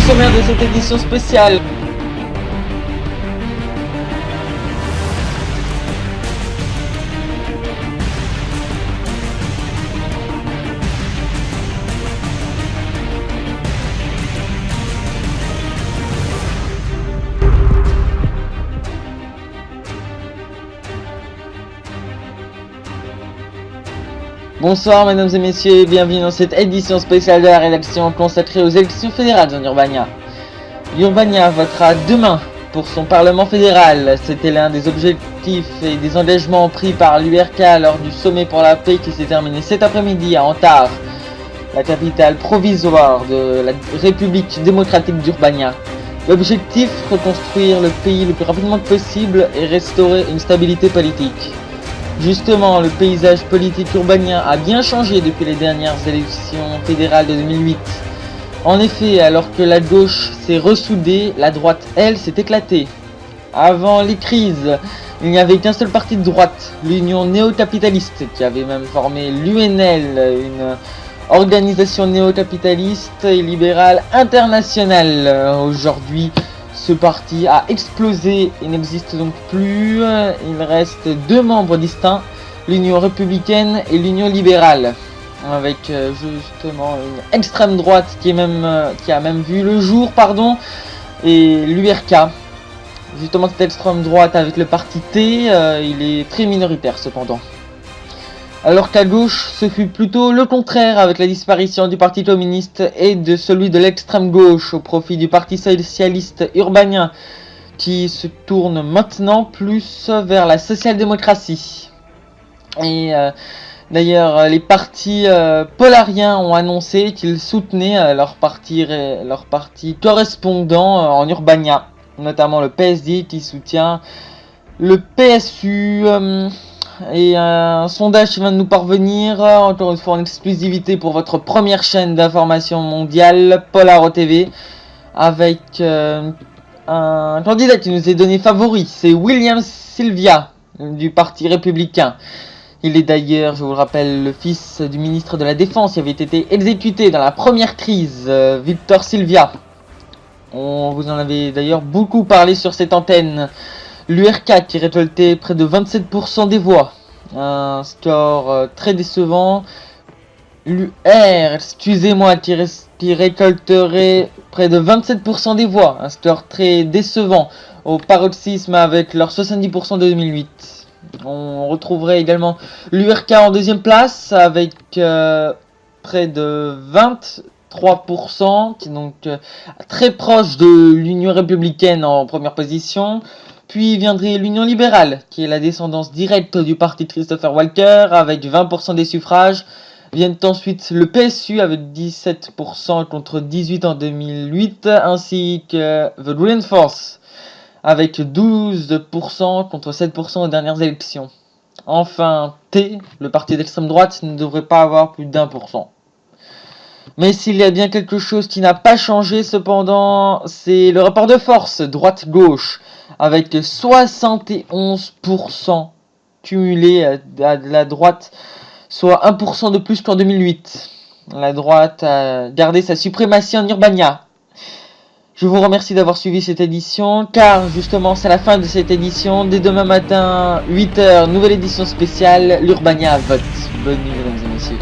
sommaire de cette édition spéciale. Bonsoir mesdames et messieurs et bienvenue dans cette édition spéciale de la rédaction consacrée aux élections fédérales en Urbania. L'Urbania votera demain pour son Parlement fédéral. C'était l'un des objectifs et des engagements pris par l'URK lors du sommet pour la paix qui s'est terminé cet après-midi à Antar, la capitale provisoire de la République démocratique d'Urbania. L'objectif, reconstruire le pays le plus rapidement possible et restaurer une stabilité politique. Justement, le paysage politique urbanien a bien changé depuis les dernières élections fédérales de 2008. En effet, alors que la gauche s'est ressoudée, la droite, elle, s'est éclatée. Avant les crises, il n'y avait qu'un seul parti de droite, l'Union néo-capitaliste, qui avait même formé l'UNL, une organisation néo-capitaliste et libérale internationale. Aujourd'hui, ce parti a explosé et n'existe donc plus. Il reste deux membres distincts, l'Union républicaine et l'Union libérale, avec justement une extrême droite qui a même vu le jour, et l'URK. Justement, cette extrême droite avec le parti T, il est très minoritaire cependant. Alors qu'à gauche, ce fut plutôt le contraire avec la disparition du parti communiste et de celui de l'extrême gauche au profit du parti socialiste urbanien qui se tourne maintenant plus vers la social-démocratie. Et d'ailleurs, les partis polariens ont annoncé qu'ils soutenaient leur parti correspondant en Urbania, notamment le PSD qui soutient le PSU. Et un sondage qui vient de nous parvenir, encore une fois en exclusivité pour votre première chaîne d'information mondiale, Polaro TV, avec un candidat qui nous est donné favori, c'est William Sylvia du Parti républicain. Il est d'ailleurs, je vous le rappelle, le fils du ministre de la Défense qui avait été exécuté dans la première crise, Victor Sylvia. On vous en avait d'ailleurs beaucoup parlé sur cette antenne. L'URK qui récoltait près de 27% des voix, un score très décevant. L'UR, qui récolterait près de 27% des voix, un score très décevant au paroxysme avec leurs 70% de 2008. On retrouverait également l'URK en deuxième place avec près de 23%, qui est donc très proche de l'Union républicaine en première position. Puis viendrait l'Union libérale, qui est la descendance directe du parti de Christopher Walker, avec 20% des suffrages. Viennent ensuite le PSU avec 17% contre 18% en 2008, ainsi que The Green Force avec 12% contre 7% aux dernières élections. Enfin, T, le parti d'extrême droite, ne devrait pas avoir plus d'1%. Mais s'il y a bien quelque chose qui n'a pas changé cependant, c'est le rapport de force droite-gauche, avec 71% cumulé à la droite, soit 1% de plus qu'en 2008. La droite a gardé sa suprématie en Urbania. Je vous remercie d'avoir suivi cette édition, car justement c'est la fin de cette édition. Dès demain matin, 8h, nouvelle édition spéciale, l'Urbania vote. Bonne nuit mesdames et messieurs.